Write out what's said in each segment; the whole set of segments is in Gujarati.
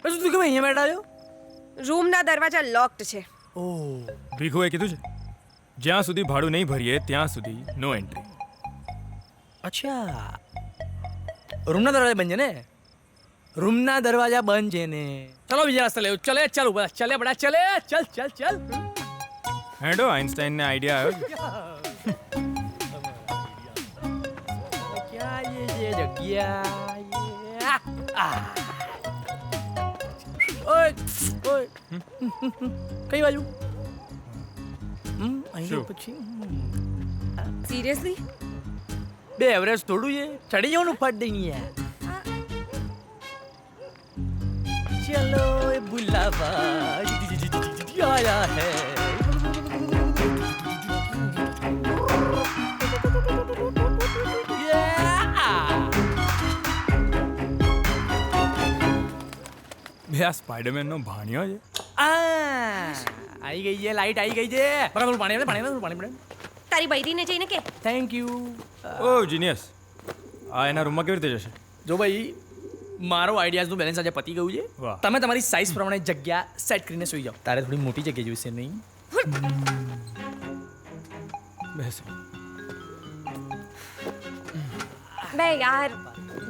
પછી તું કેમ અહીંયા બેઠા છો? રૂમના દરવાજા લોકડ છે. ઓહ, ભીખુએ કીધું છે જ્યાં સુધી ભાડું નહીં ભરીએ ત્યાં સુધી નો એન્ટ્રી. અચ્છા. રૂમના દરવાજા બંધ છે ને? રૂમના દરવાજા બંધ છે ને? ચલો બીજા રસ્તે લેવું. ચલે ચાલ ઉભા ચલે બડા ચલે ચલ ચલ ચલ. હેડો આઈન્સ્ટાઈનને આઈડિયા આવ્યો. ક્યાં ये જગ્યા આ ઓય ઓય કઈ બાજુ? અહીં શું? પછી સિરિયસલી? બે એવરેજ થોડું છે, ચડી જવાનું ફટ દઈને યાર. ચલો એ બુલાવા આયા હે. બે આ સ્પાઈડરમેનનો ભાણિયો છે. આવી ગઈ છે, લાઈટ આવી ગઈ છે. બરાબર પાણી પાણી. તારી બૈરીને જઈને કે થેન્ક યુ. ઓ જીનિયસ, આ એના રૂમમાં કેવી રીતે જશે? જો ભાઈ, મારો આઈડિયાઝનું બેલેન્સ આજે પતી ગયું છે. વાહ. તમે તમારી સાઈઝ પ્રમાણે જગ્યા સેટ કરીને સુઈ જાઓ. તારે થોડી મોટી જગ્યા જોઈશે નહીં? બેસો. બે યાર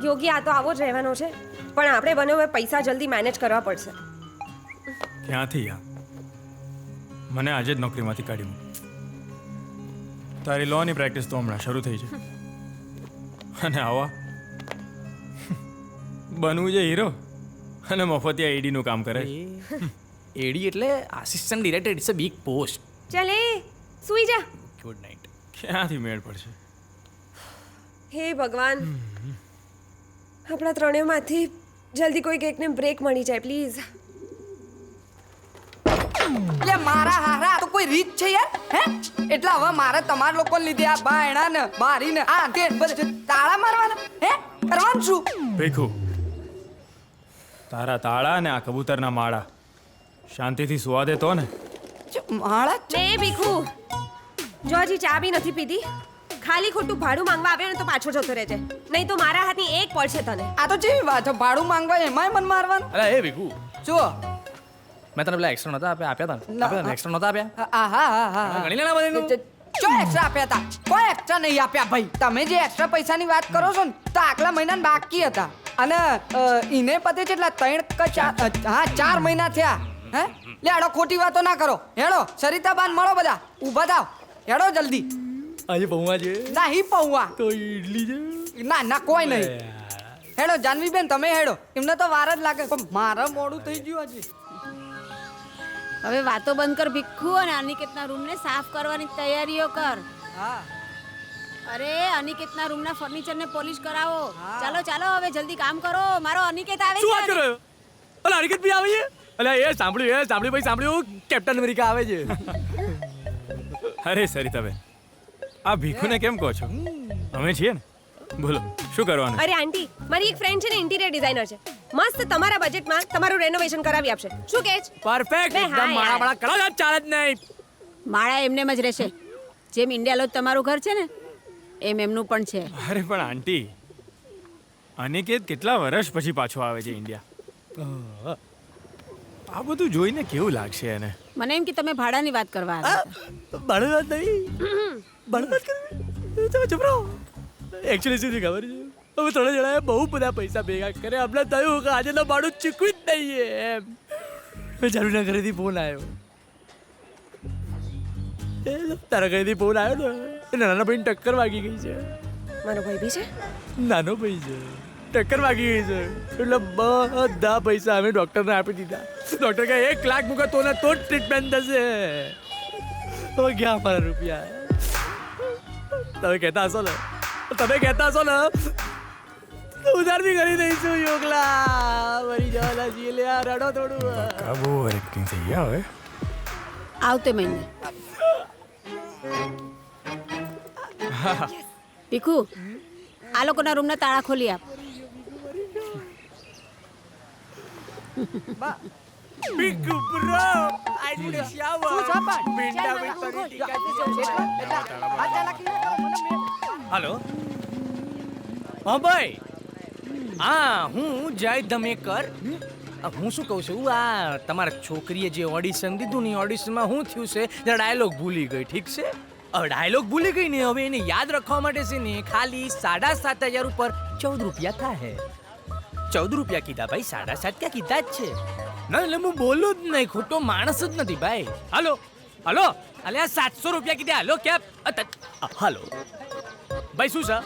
યોગી, આ તો આવો જ રહેવાનો છે, પણ આપણે બંને પૈસા જલ્દી મેનેજ કરવા પડશે. ક્યાંથી યાર? મને આજે જ નોકરીમાંથી કાઢી મૂક. તારી લોની પ્રેક્ટિસ તો હમણાં શરૂ થઈ છે અને આવા બનવું છે હીરો અને મફતિયા એડીનું કામ કરે. એડી એટલે assistant director. It's a big post. ચાલ એ સુઈ જા. Good night. ક્યાંથી મેળ પડશે? હે ભગવાન, આપણા ત્રણેયમાંથી જલ્દી કોઈક એકને બ્રેક મળી જાય પ્લીઝ. એટલે મારા હારા આ તો કોઈ રીત છે યાર? હે એટલે હવે મારે તમારા લોકોને લીધે આ બાયણા ને બારી ને આ તે બધે તાળા મારવાના? હે કરવાનું શું? ભીખુ, તારા તાળા અને આ કબૂતરના માળા શાંતિથી સુવા દે તો ને. માળા ને ભીખુ, જો હજી ચા બી નથી પીધી, ખાલી ખોટું ભાડું માંગવા આવ્યો ને તો પાછો જતો રહેજે, નહીં તો મારા હાથની એક પડશે તને. આ તો જેવી વાત છે, ભાડું માંગવા એમાંય મન મારવાનું. અરે એ ભીખુ, શું? મેં તને પેલા એક્સ્ટ્રા નતા આપ્યા હતા એક્સ્ટ્રા નતા આપ્યા? હા ગણી લેના બધીનું. ચો એક્સ્ટ્રા આપ્યા હતા? કોઈ એક્સ્ટ્રા નહીં આપ્યા ભાઈ. તમે જે એક્સ્ટ્રા પૈસાની વાત કરો છો ને, તો આગલા મહિના બાકી હતા અને ઈને પતે છે એટલે 4 મહિના થયા. હે લે હેડો, ખોટી વાતો ના કરો. હેડો સરિતાબાન મળો, બધા ઊભા થાવ. હેડો જલ્દી. આજે પૌવા છે નહીં પૌવા તો ઈડલી છે. ના ના કોઈ નહીં. હેડો જાનવીબેન, તમે હેડો. એમને તો વાર જ લાગે, પણ મારા મોડું થઈ ગયું આજે. હવે વાતો બંધ કર ભીખુ, અને અનિકેતના રૂમને સાફ કરવાની તૈયારીઓ કર. હા અરે અનિકેતના રૂમના ફર્નિચરને પોલિશ કરાવો. ચાલો ચાલો હવે જલ્દી કામ કરો. મારો અનિકેત આવે શું વાત છે. કરો? અલા હરકત બી આવે છે? અલા એ સાંભળ્યું ભાઈ, સાંભળ્યું? કેપ્ટન અમેરિકા આવે છે. અરે સરિતાબેન, આ ભીખુને કેમ કહો છો? અમે છીએ ને. બોલો શું કરવાનું? અરે આંટી, મારી એક ફ્રેન્ડ છે ને, ઇન્ટિરિયર ડિઝાઇનર છે, મસ્ત તમારા બજેટમાં તમારું રેનોવેશન કરાવી આપશે. શું કહે છે? પરફેક્ટ. બે હા એકદમ માળા માળા કરો. ચાલે જ નહીં. માળા એમનેમ જ રહેશે. જેમ ઇન્ડિયા લોજ તમારું ઘર છે ને, એમ એમનું પણ છે. અરે પણ આંટી, અનિકેત કેટલા વર્ષ પછી પાછો આવે છે ઇન્ડિયા. આ બધું જોઈને કેવું લાગશે એને? મને એમ કે તમે ભાડાની વાત કરવા આવ્યા હતા. બળદ નહીં. બળદ કરવી. તમે ચૂપ રહો. એકચ્યુઅલી શું છે ખબર છે? અમે 3 જણાએ બહુ બધા પૈસા ભેગા કર્યા. અમને થયું કે આજે તો ભાડું ચૂકવી જ દઈએ એમ. જરૂરના ઘરેથી ફોન આવ્યો. તારા ઘરેથી ફોન આવ્યો ને, નાના ભાઈને ટક્કર વાગી ગઈ છે. મારો ભાઈ બી છે? નાનો ભાઈ છે, ટક્કર વાગી ગઈ છે. એટલે બધા પૈસા અમે ડોક્ટરને આપી દીધા. ડોક્ટર કહે 1 લાખ મૂકો તો ને તો જ ટ્રીટમેન્ટ થશે. હવે ગયા અમારા રૂપિયા. તમે કહેતા હશો ને તો ઉધાર બી કરી દઈશું. યોગલા મરી જવાના છીએ. લે આ રડો થોડું. બહુ એક્ટિંગ થઈ ગયા હવે. આવતે મહિને. ભીખુ, આ લોકોના રૂમના તાળા ખોલી આપ. Big bro, I need a shower. શું છે પણ? પિંડા ચાલ, વિથ મને પરીટી હાલો. હા ભાઈ, હા હું જય ધમેકર હું શું કહું છું આ તમારા છોકરીએ જે ઓડિશન દીધું ને ઓડિશનમાં શું થયું છે ડાયલોગ ભૂલી ગઈ ઠીક છે ડાયલોગ ભૂલી ગઈ ને હવે એને યાદ રાખવા માટે છે ને ખાલી 7,500 ઉપર 14 રૂપિયા થાય 14 રૂપિયા કીધા ભાઈ 7.5 ક્યાં કીધા જ છે ના એટલે હું બોલું જ નહીં ખોટો માણસ જ નથી ભાઈ હાલો હાલો અલે આ 700 રૂપિયા કીધા હાલો ક્યાં હાલો ભાઈ શું છે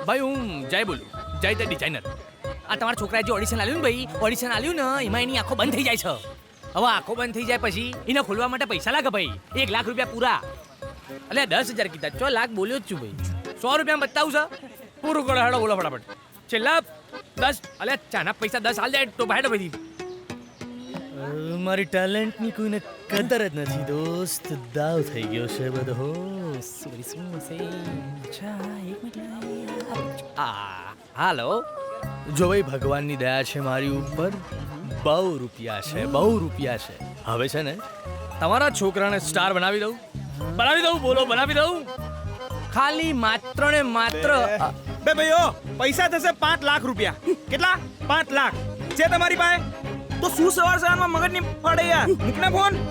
ભાઈ હું જય બોલું જય ધ ડિઝાઇનર આ તમારા છોકરાએ જે ઓડિશન આલ્યું ને ભાઈ ઓડિશન આલ્યું ને એમાં એની આંખો બંધ થઈ જાય છે હવે આંખો બંધ થઈ જાય પછી એને ખોલવા માટે પૈસા લાગે ભાઈ 1 લાખ રૂપિયા પૂરા એટલે 10,000 કીધા 4 લાખ બોલ્યો જ છું ભાઈ 100 રૂપિયામાં બતાવું છે પૂરું કરો હેડો બોલો ફટાફટ છેલ્લા 10 અલે ચાના પૈસા 10 હાલ જાય તો ભાઈ બધી મારી ટેલેન્ટની કોઈને કદર જ નથી દોસ્ત દાવ થઈ ગયો છે બધો સોરી શું હશે અચ્છા એક મિનિટ હાલો જો ભાઈ ભગવાનની દયા છે મારી ઉપર બહુ રૂપિયા છે હવે છે ને તમારા છોકરાને સ્ટાર બનાવી દઉં બોલો બનાવી દઉં ખાલી માત્ર ને માત્ર બે ભાઈઓ પૈસા થશે 5 લાખ રૂપિયા કેટલા 5 લાખ છે તમારી પાસે તો શું સવારમાં મગજની પડે યાર મૂકના ફોન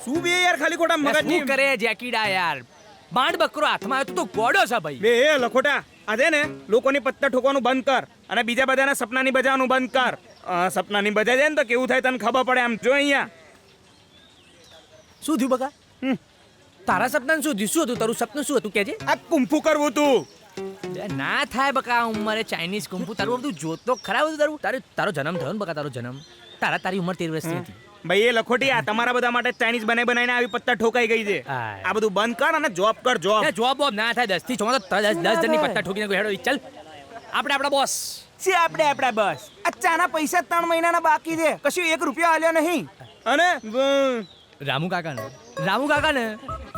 શું બે યાર ખાલી ખોટા મગજની શું કરે જેકીડા યાર બાંડ બકરો હાથમાં આવ્યો તો ગોડો છે ભાઈ બે લખોટા આજે ને લોકોની પત્તા ઠોકવાનું બંધ કર અને બીજા બધાના સપનાની બજાવવાનું બંધ કર સપનાની બજાય જાય ને તો કેવું થાય તને ખબર પડે આમ જો અહીંયા શું થયું બકા તારા સપનાનું શું થયું શું હતું તારું સપનું શું હતું કેજે આ કુંફુ કરવું તું ના થાય બકા ઉંમરે ચાઇનીઝ કુંફુ તારું બધું જોતો ખરાબ હતું તારો જન્મ થયો ને બકા તારો જન્મ તારી ઉંમર 13 વર્ષની હતી ભાઈ એ લખોટી આ તમારા બધા માટે ચાઇનીઝ બનાવીને આવી પત્તા ઠોકાઈ ગઈ છે આ બધું બંધ કર અને જોબ કર જોબ ના થાય 10 થી 6 તો 10 જણની પત્તા ઠોકીને હેડો ચાલ આપણે આપણા બોસ છે આપણા બસ આ ચાના પૈસા 3 મહિનાના બાકી છે કશું 1 રૂપિયા આલ્યો નહીં અને રામુ કાકા ને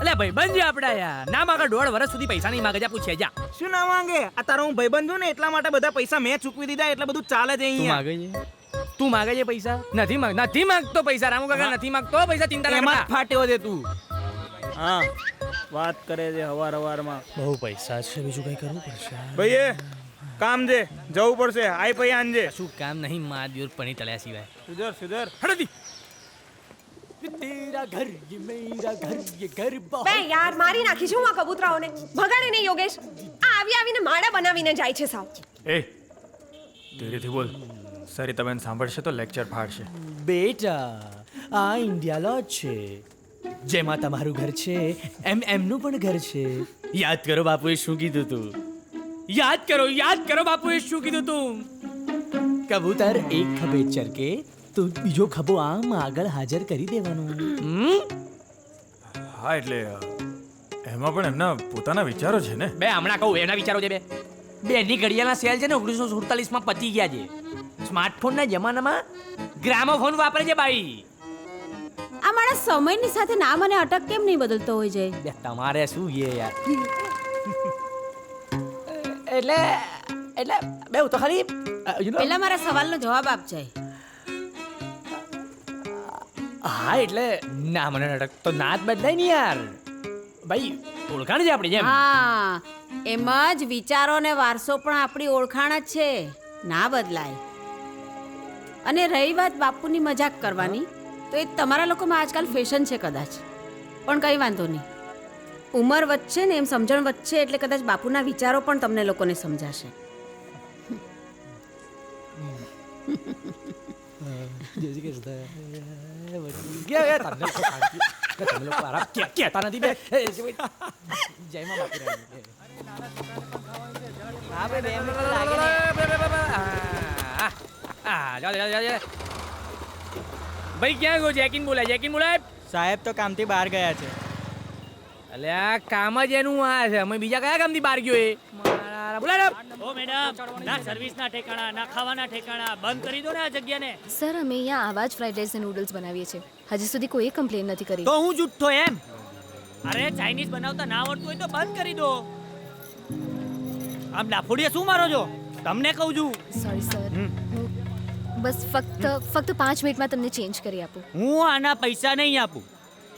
અલે ભાઈ બંધ આપડા યાર ના માગા 1.5 વર્ષ સુધી પૈસા નહીં માગે જા પૂછે જા શું ના માંગે આ તારો હું ભાઈબંધ છું ને એટલા માટે બધા પૈસા મેં ચૂકવી દીધા એટલે બધું ચાલે છે અહીંયા તું માગે છે પૈસા નથી માંગતો પૈસા રામુ કાકા નથી માંગતો પૈસા ચિંતા ના એમાં કરતા ફાટ્યો છે તું હા વાત કરે છે હવારમાં બહુ પૈસા છે બીજું કઈ કરવું પડશે ભાઈ કામ છે જવું પડશે આઈ પૈ આંજે શું કામ નહીં માં દિવસ પણી તળ્યા સિવાય સુધર હડતી તેરા ઘર ये मेरा घर ये घर બે યાર મારી નાખી છું આ કબૂતરાઓને ભગાડે નહીં યોગેશ આ આવીને માળા બનાવીને જાય છે સાવ એ ધીરેથી બોલ સરિતા બેન સાંભળશે તો લેક્ચર ફાડશે બેટા આ ઇન્ડિયા લો છે જેમાં તમારું ઘર છે એમનું પણ ઘર છે યાદ કરો બાપુએ શું કીધું તું યાદ કરો બાપુએ શું કીધું તું કબૂતર એક ખભે ચરકે તો બીજો ખભો આમ આગળ હાજર કરી દેવાનું હા એટલે એમાં પણ એમના પોતાના વિચારો છે ને બે હમણાં કહું એના વિચારો છે બેની ઘડિયાળના સેલ છે ને 1947 માં પતી ગયા છે સ્માર્ટફોનના જમાનામાં ગ્રામોફોન વાપરે છે ભાઈ આ મારા સમયની સાથે નામ અને અટક કેમ નહીં બદલતો હોય છે બે તમારે શું છે યાર એટલે બે તો ખાલી પહેલા મારા સવાલનો જવાબ આપજે હા એટલે ના મને અટક તો ના જ બદલાય ને યાર ભાઈ ઓળખાણ છે આપણી જેમ હા એમ જ વિચારો ને વારસો પણ આપણી ઓળખાણ જ છે ના બદલાય અને રહી વાત બાપુની મજાક કરવાની તો એ તમારા લોકોમાં આજકાલ ફેશન છે કદાચ પણ કંઈ વાંધો નહીં ઉંમર વધશે ને એમ સમજણ વધશે એટલે કદાચ બાપુના વિચારો પણ તમને લોકોને સમજાશે ભાઈ ક્યાં ગયો જેકિન બોલાય સાહેબ તો કામથી બહાર ગયા છે અલે આ કામ જ એનું આ છે અમે બીજા કયા કામથી બહાર ગયો એ બોલાય ઓ મેડમ ના સર્વિસના ઠેકાણા ના ખાવાના ઠેકાણા બંધ કરી દો ને આ જગ્યાને સર અમે અહીંયા આવા જ ફ્રાઈડ રાઈસ અને નૂડલ્સ બનાવીએ છીએ હજી સુધી કોઈ કમ્પ્લેન નથી કરી તો હું જુઠ્ઠો એમ અરે ચાઇનીઝ બનાવતા ના આવડતું હોય તો બંધ કરી દો આમ લાફોડિયા શું મારો છો તમને કહું છું સોરી સર બસ ફક્ત 5 મિનિટમાં તમને ચેન્જ કરી આપું હું આના પૈસા નહીં આપું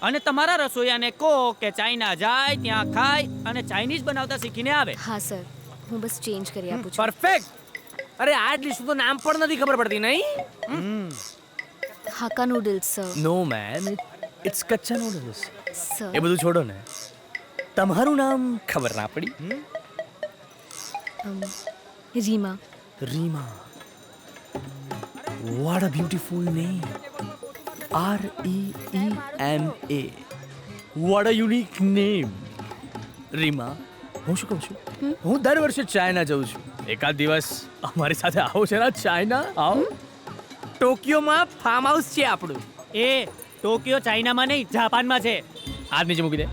અને તમારા રસોઈયાને કહો કે ચાઇના જાય ત્યાં ખાય અને ચાઇનીઝ બનાવતા શીખીને આવે હા સર હું બસ ચેન્જ કરી આપું છું પરફેક્ટ અરે આ ડિશ તો નામ પણ નથી ખબર પડતી નહીં. Hakka noodles sir. No man, it's કચ્ચા નૂડલ્સ. સર એ બધું છોડો ને, તમારું નામ ખબર ના પડી. Reema. Reema. What a beautiful name. REEMA. What a unique name. Reema, હું શું કહું છું, હું દર વર્ષે ચાઇના જઉં છું. એકાદ દિવસ અમારી સાથે આવો છે ને ચાઇના? આવો. ટોક્યોમાં ફાર્મ હાઉસ છે આપણું. એ ટોક્યો ચાઇનામાં નહીં, જાપાનમાં છે. હાથ નીચે મૂકી દે.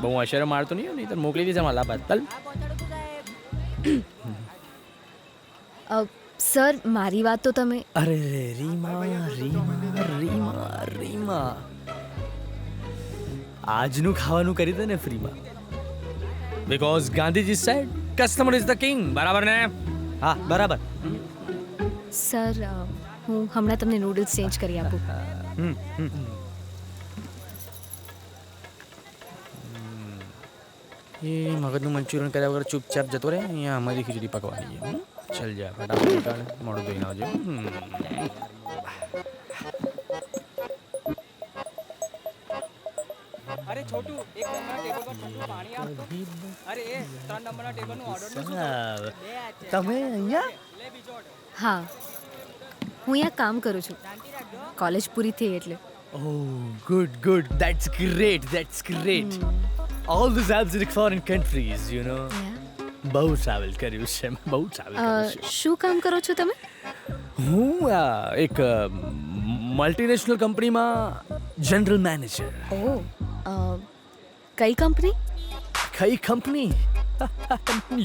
બહુ અશેરો મારતો નહીં, નહીં તો મોકલી દેજે માલા બાદ. ચાલ. સર મારી વાત તો તમે. અરે રીમા, રીમા, રીમા, રીમા, આજનું ખાવાનું કરી દે ને ફ્રીમાં. Because Gandhiji said customer is the king. બરાબર ને? હા બરાબર. સર હું હમણાં તમને નૂડલ્સ ચેન્જ કરી આપું. એ મગજનું મંચુરિયન કર્યા વગર ચૂપચાપ જતો રહે. અહીંયા અમારી ખીચડી પકવાની છે. ચલ જા ફટાફટ નીકાળ, મોડું ધોઈને આવજો. અરે છોટુ, એક નંબરના ટેબલ પર ઠંડુ પાણી આપતો. અરે એ 3 નંબરના ટેબલનો ઓર્ડર નું શું થયું? તમે અહીંયા? હા હું અહીંયા કામ કરું છું. કોલેજ પૂરી થઈ એટલે. Oh, good, good. That's great. That's great. All this happens in foreign countries, you know. બહુ ટ્રાવેલ કર્યું છે, બહુ ટ્રાવેલ કર્યું છે. શું કામ કરો છો તમે? હું એક મલ્ટીનેશનલ કંપનીમાં જનરલ મેનેજર. ઓહ કઈ કંપની? કઈ કંપની?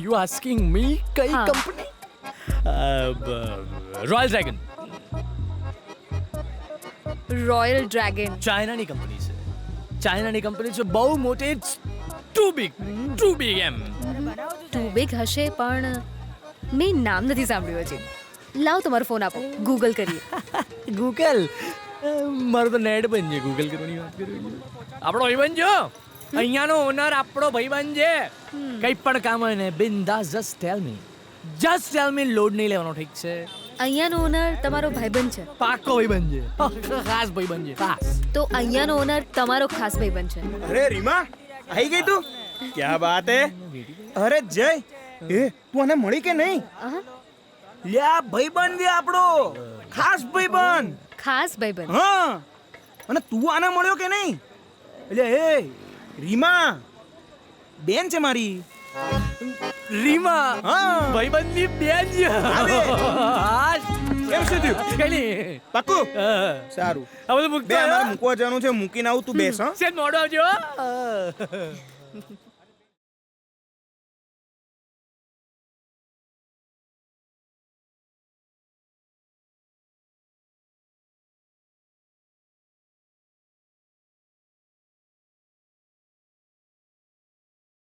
યુ આસ્કિંગ મી કઈ હા. કંપની? Royal dragon. Royal dragon. ચાઇનાની કંપની છે. ચાઇનાની કંપની છે, બહુ મોટી. ઇટ્સ ટુ બિગ એમ. ટુ બિગ હશે પણ મેં નામ નથી સાંભળ્યું હજી. લાવ તમારો ફોન આપો, ગૂગલ કરીએ. ગૂગલ? મારો તો નેટ બંધ છે. ગૂગલ કરવાની વાત કરવી. આપણો ભાઈબંધ જો, અહીંયાનો ઓનર આપણો ભાઈબંધ છે. કંઈ પણ કામ હોય ને બિંદાસ જસ્ટ ટેલ મી. લોડ નહીં લેવાનો, ઠીક છે? અહીંયાનો ઓનર તમારો ભાઈબંધ છે? પાક્કો ભાઈબંધ છે, ખાસ ભાઈબંધ છે, ખાસ. તો અહીંયાનો ઓનર તમારો ખાસ ભાઈબંધ છે? અરે રીમા, આવી ગઈ તું? ક્યા બાત હે. અરે જય, એ તું આને મળી કે નહીં? આહા, લ્યા ભાઈબંધ છે આપણો, ખાસ ભાઈબંધ. ખાસ ભાઈબંધ. હા, અને તું આને મળ્યો કે નહીં? એટલે એ રીમા બેન છે મારી. રીમા હા. ભાઈબંધની બેન છે. આવે. હા, કેમ શું થયું? કઈ નહીં. પાક્કું? હા. સારું. આ બધું બે અમારે મૂકવા જવાનું છે, મૂકીને આવું, તું બેસ. હા છે મોડો આવજો.